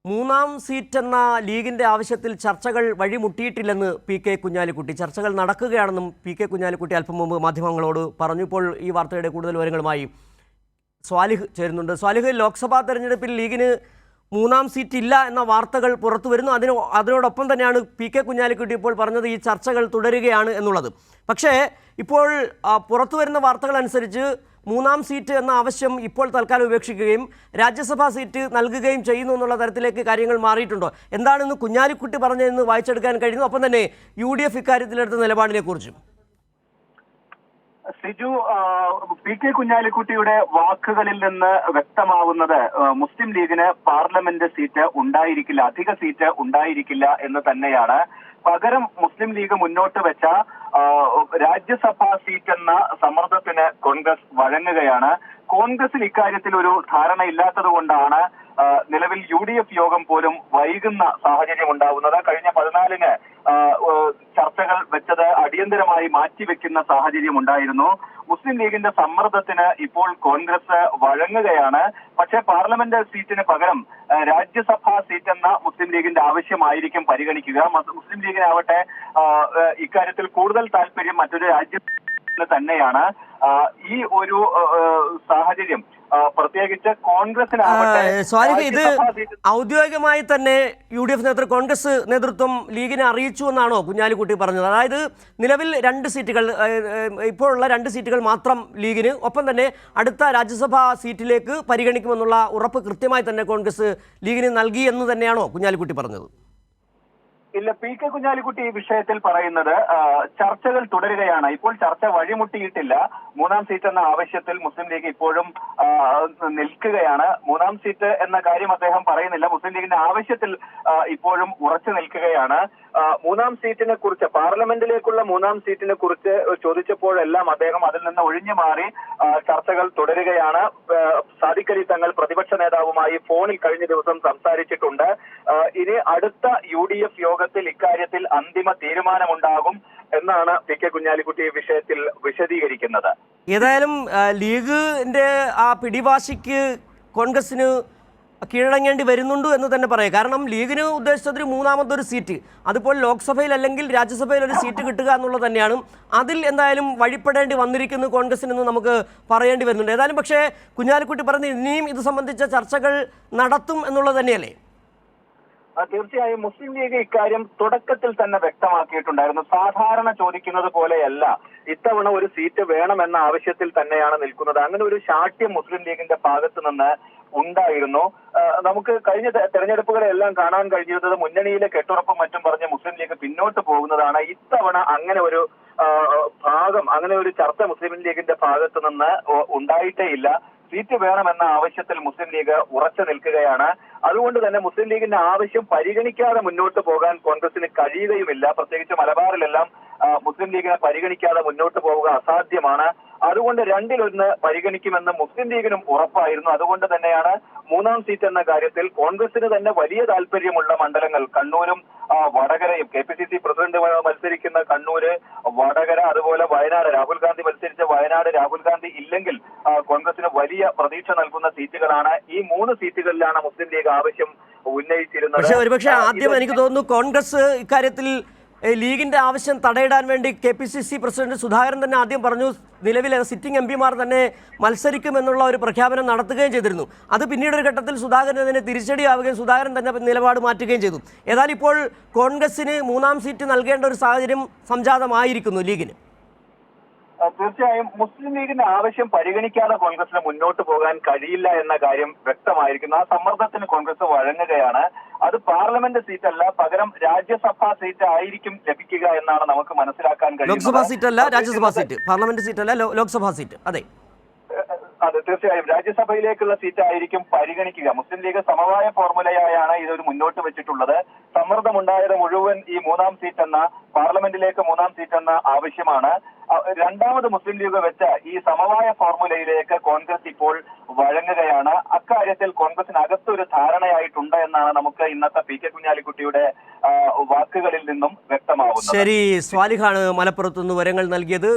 മൂന്നാം സീറ്റ് എന്ന ലീഗിന്റെ ആവശ്യത്തിൽ ചർച്ചകൾ വഴിമുട്ടിയിട്ടില്ലെന്ന് പി കെ കുഞ്ഞാലിക്കുട്ടി. ചർച്ചകൾ നടക്കുകയാണെന്നും പി കെ കുഞ്ഞാലിക്കുട്ടി അല്പം മുമ്പ് മാധ്യമങ്ങളോട് പറഞ്ഞു. ഇപ്പോൾ ഈ വാർത്തയുടെ കൂടുതൽ വിവരങ്ങളുമായി സ്വാലിഹ് ചേരുന്നുണ്ട്. സ്വാലിഹ്, ലോക്സഭാ തെരഞ്ഞെടുപ്പിൽ ലീഗിന് മൂന്നാം സീറ്റ് ഇല്ല എന്ന വാർത്തകൾ പുറത്തു വരുന്നു. അതിനോടൊപ്പം തന്നെയാണ് പി കെ കുഞ്ഞാലിക്കുട്ടി ഇപ്പോൾ പറഞ്ഞത് ഈ ചർച്ചകൾ തുടരുകയാണ് എന്നുള്ളത്. പക്ഷേ ഇപ്പോൾ പുറത്തു വരുന്ന വാർത്തകൾ അനുസരിച്ച് മൂന്നാം സീറ്റ് എന്ന ആവശ്യം ഇപ്പോൾ തൽക്കാലം ഉപേക്ഷിക്കുകയും രാജ്യസഭാ സീറ്റ് നൽകുകയും ചെയ്യുന്നു എന്നുള്ള തരത്തിലേക്ക് കാര്യങ്ങൾ മാറിയിട്ടുണ്ടോ? എന്താണെന്ന് കുഞ്ഞാലിക്കുട്ടി പറഞ്ഞതെന്ന് വായിച്ചെടുക്കാൻ കഴിയുന്നു. ഒപ്പം തന്നെ UDF ഇക്കാര്യത്തിലെടുത്ത നിലപാടിനെ കുറിച്ചും. സിജു, പി കെ കുഞ്ഞാലിക്കുട്ടിയുടെ വാക്കുകളിൽ നിന്ന് വ്യക്തമാവുന്നത് മുസ്ലിം ലീഗിന് പാർലമെന്റ് സീറ്റ് ഉണ്ടായിരിക്കില്ല, അധിക സീറ്റ് ഉണ്ടായിരിക്കില്ല എന്ന് തന്നെയാണ്. പകരം മുസ്ലിം ലീഗ് മുന്നോട്ട് വെച്ച രാജ്യസഭാ സീറ്റ് എന്ന സമ്മർദ്ദത്തിന് കോൺഗ്രസ് വഴങ്ങുകയാണ്. കോൺഗ്രസിൽ ഇക്കാര്യത്തിൽ ഒരു ധാരണയില്ലാത്തത് കൊണ്ടാണ് നിലവിൽ UDF യോഗം പോലും വൈകുന്ന സാഹചര്യം ഉണ്ടാവുന്നത്. കഴിഞ്ഞ 14-ന് ചർച്ചകൾ വെച്ചത് അടിയന്തരമായി മാറ്റിവെക്കുന്ന സാഹചര്യം ഉണ്ടായിരുന്നു. മുസ്ലിം ലീഗിന്റെ സമ്മർദ്ദത്തിന് ഇപ്പോൾ കോൺഗ്രസ് വഴങ്ങുകയാണ്. പക്ഷേ പാർലമെന്റ് സീറ്റിന് പകരം രാജ്യസഭാ സീറ്റ് എന്ന മുസ്ലിം ലീഗിന്റെ ആവശ്യമായിരിക്കും പരിഗണിക്കുക. മുസ്ലിം ലീഗിനാവട്ടെ ഇക്കാര്യത്തിൽ കൂടുതൽ താല്പര്യം മറ്റൊരു രാജ്യത്തിന് തന്നെയാണ്. ഈ ഒരു സാഹചര്യം പ്രത്യേകിച്ച് കോൺഗ്രസിനാവട്ടെ ഇത് ഔദ്യോഗികമായി തന്നെ കോൺഗ്രസ് നേതൃത്വം ലീഗിനെ അറിയിച്ചു എന്നാണോ കുഞ്ഞാലിക്കുട്ടി പറഞ്ഞത്? അതായത് നിലവിൽ 2 സീറ്റുകൾ, ഇപ്പോഴുള്ള 2 സീറ്റുകൾ മാത്രം ലീഗിന്, ഒപ്പം തന്നെ അടുത്ത രാജ്യസഭാ സീറ്റിലേക്ക് പരിഗണിക്കുമെന്നുള്ള ഉറപ്പ് കൃത്യമായി തന്നെ കോൺഗ്രസ് ലീഗിന് നൽകി എന്ന് തന്നെയാണോ കുഞ്ഞാലിക്കുട്ടി പറഞ്ഞത്? ഇല്ല, പി കെ കുഞ്ഞാലിക്കുട്ടി ഈ വിഷയത്തിൽ പറയുന്നത് ചർച്ചകൾ തുടരുകയാണ്. ഇപ്പോൾ ചർച്ച വഴിമുട്ടിയിട്ടില്ല. മൂന്നാം സീറ്റ് എന്ന ആവശ്യത്തിൽ മുസ്ലിം ലീഗ് ഇപ്പോഴും നിൽക്കുകയാണ്. മൂന്നാം സീറ്റ് എന്ന കാര്യം അദ്ദേഹം പറയുന്നില്ല. മുസ്ലിം ലീഗിന്റെ ആവശ്യത്തിൽ ഇപ്പോഴും ഉറച്ചു നിൽക്കുകയാണ്. മൂന്നാം സീറ്റിനെ കുറിച്ച്, പാർലമെന്റിലേക്കുള്ള മൂന്നാം സീറ്റിനെ കുറിച്ച് ചോദിച്ചപ്പോഴെല്ലാം അദ്ദേഹം അതിൽ നിന്ന് ഒഴിഞ്ഞു മാറി ചർച്ചകൾ തുടരുകയാണ്. സാദിഖ് അലി തങ്ങൾ പ്രതിപക്ഷ നേതാവുമായി ഫോണിൽ കഴിഞ്ഞ ദിവസം സംസാരിച്ചിട്ടുണ്ട്. ഇനി അടുത്ത UDF യോഗത്തിൽ ഇക്കാര്യത്തിൽ അന്തിമ തീരുമാനമുണ്ടാകും എന്നാണ് പി കെ കുഞ്ഞാലിക്കുട്ടി ഈ വിഷയത്തിൽ വിശദീകരിക്കുന്നത്. ഏതായാലും ലീഗിന്റെ ആ പിടിവാശിക്ക് കോൺഗ്രസിന് കീഴടങ്ങേണ്ടി വരുന്നുണ്ട് എന്ന് തന്നെ പറയാം. കാരണം ലീഗിന് ഉദ്ദേശിച്ചതൊരു മൂന്നാമതൊരു സീറ്റ്, അതിപ്പോൾ ലോക്സഭയിൽ അല്ലെങ്കിൽ രാജ്യസഭയിൽ ഒരു സീറ്റ് കിട്ടുക എന്നുള്ളത് തന്നെയാണ്. അതിൽ എന്തായാലും വഴിപ്പെടേണ്ടി വന്നിരിക്കുന്നു കോൺഗ്രസിനെന്ന് നമുക്ക് പറയേണ്ടി വരുന്നുണ്ട്. ഏതായാലും പക്ഷേ കുഞ്ഞാലിക്കുട്ടി പറഞ്ഞ് ഇനിയും ഇത് സംബന്ധിച്ച ചർച്ചകൾ നടത്തും എന്നുള്ളത് തന്നെയല്ലേ? തീർച്ചയായും മുസ്ലിം ലീഗ് ഇക്കാര്യം തുടക്കത്തിൽ തന്നെ വ്യക്തമാക്കിയിട്ടുണ്ടായിരുന്നു. സാധാരണ ചോദിക്കുന്നത് പോലെയല്ല, ഇത്തവണ ഒരു സീറ്റ് വേണമെന്ന ആവശ്യത്തിൽ തന്നെയാണ് നിൽക്കുന്നത്. അങ്ങനെ ഒരു ശാഠ്യം മുസ്ലിം ലീഗിന്റെ ഭാഗത്ത് നിന്ന് ഉണ്ടായിരുന്നു. നമുക്ക് കഴിഞ്ഞ തെരഞ്ഞെടുപ്പുകളെല്ലാം കാണാൻ കഴിഞ്ഞിരുന്നത് മുന്നണിയിലെ കെട്ടുറപ്പും മറ്റും പറഞ്ഞ് മുസ്ലിം ലീഗ് പിന്നോട്ട് പോകുന്നതാണ്. ഇത്തവണ അങ്ങനെ ഒരു അങ്ങനെ ഒരു ചർച്ച മുസ്ലിം ലീഗിന്റെ ഭാഗത്ത് നിന്ന് ഉണ്ടായിട്ടേ ഇല്ല. സീറ്റ് വേണമെന്ന ആവശ്യത്തിൽ മുസ്ലിം ലീഗ് ഉറച്ചു നിൽക്കുകയാണ്. അതുകൊണ്ട് തന്നെ മുസ്ലിം ലീഗിന്റെ ആവശ്യം പരിഗണിക്കാതെ മുന്നോട്ട് പോകാൻ കോൺഗ്രസിന് കഴിയുകയുമില്ല. പ്രത്യേകിച്ച് മലബാറിലെല്ലാം മുസ്ലിം ലീഗിനെ പരിഗണിക്കാതെ മുന്നോട്ട് പോവുക അസാധ്യമാണ്. അതുകൊണ്ട് 2-1 പരിഗണിക്കുമെന്ന് മുസ്ലിം ലീഗിനും ഉറപ്പായിരുന്നു. അതുകൊണ്ട് തന്നെയാണ് മൂന്നാം സീറ്റ് എന്ന കാര്യത്തിൽ കോൺഗ്രസിന് തന്നെ വലിയ താല്പര്യമുള്ള മണ്ഡലങ്ങൾ കണ്ണൂരും വടകരയും, KPCC പ്രസിഡന്റ് മത്സരിക്കുന്ന കണ്ണൂര്, വടകര, അതുപോലെ വയനാട്, രാഹുൽ ഗാന്ധി മത്സരിച്ച വയനാട്, രാഹുൽ ഗാന്ധി ഇല്ലെങ്കിൽ കോൺഗ്രസിന് വലിയ പ്രതീക്ഷ നൽകുന്ന സീറ്റുകളാണ്. ഈ 3 സീറ്റുകളിലാണ് മുസ്ലിം ലീഗ് ആവശ്യം ഉന്നയിച്ചിരുന്നത്. പക്ഷേ ഒരുപക്ഷെ ആദ്യം എനിക്ക് തോന്നുന്നു കോൺഗ്രസ് ഇക്കാര്യത്തിൽ ലീഗിന്റെ ആവശ്യം തടയിടാൻ വേണ്ടി KPCC പ്രസിഡന്റ് സുധാകരൻ തന്നെ ആദ്യം പറഞ്ഞു, നിലവിലെ സിറ്റിംഗ് MP-മാർ തന്നെ മത്സരിക്കുമെന്നുള്ള ഒരു പ്രഖ്യാപനം നടത്തുകയും ചെയ്തിരുന്നു. അത് പിന്നീട് ഒരു ഘട്ടത്തിൽ സുധാകരൻ അതിനെ തിരിച്ചടിയാവുകയും സുധാകരൻ തന്നെ നിലപാട് മാറ്റുകയും ചെയ്തു. ഏതായാലും ഇപ്പോൾ കോൺഗ്രസിന് മൂന്നാം സീറ്റ് നൽകേണ്ട ഒരു സാഹചര്യം സംജാതമായിരിക്കുന്നു ലീഗിന്. തീർച്ചയായും മുസ്ലിം ലീഗിന്റെ ആവശ്യം പരിഗണിക്കാതെ കോൺഗ്രസിന് മുന്നോട്ട് പോകാൻ കഴിയില്ല എന്ന കാര്യം വ്യക്തമായിരിക്കുന്നു. ആ സമ്മർദ്ദത്തിന് കോൺഗ്രസ് വഴങ്ങുകയാണ്. അത് പാർലമെന്റ് സീറ്റ് അല്ല, പകരം രാജ്യസഭാ സീറ്റ് ആയിരിക്കും ലഭിക്കുക എന്നാണ് നമുക്ക് മനസ്സിലാക്കാൻ കഴിയുന്നത്. ലോക്സഭാ സീറ്റ് അല്ല, രാജ്യസഭാ സീറ്റ്, പാർലമെന്റ് സീറ്റ് അല്ല, ലോക്സഭാ സീറ്റ്. അതെ, തീർച്ചയായും രാജ്യസഭയിലേക്കുള്ള സീറ്റ് ആയിരിക്കും പരിഗണിക്കുക. മുസ്ലിം ലീഗ് സമവായ ഫോർമുലയായാണ് ഇതൊരു മുന്നോട്ട് വെച്ചിട്ടുള്ളത്. സമ്മർദ്ദമുണ്ടായത് മുഴുവൻ ഈ മൂന്നാം സീറ്റ് എന്ന, പാർലമെന്റിലേക്ക് മൂന്നാം സീറ്റ് എന്ന ആവശ്യമാണ്. രണ്ടാമത് മുസ്ലിം ലീഗ് വെച്ച ഈ സമവായ ഫോർമുലയിലേക്ക് കോൺഗ്രസ് ഇപ്പോൾ വഴങ്ങുകയാണ്. അക്കാര്യത്തിൽ കോൺഗ്രസിനകത്തൊരു ധാരണയായിട്ടുണ്ട് എന്നാണ് നമുക്ക് ഇന്നത്തെ പി കെ കുഞ്ഞാലിക്കുട്ടിയുടെ വാക്കുകളിൽ നിന്നും വ്യക്തമാവുന്നത്. ശരി, സ്വാലിഹാണ് മലപ്പുറത്തുനിന്ന് വിവരങ്ങൾ നൽകിയത്.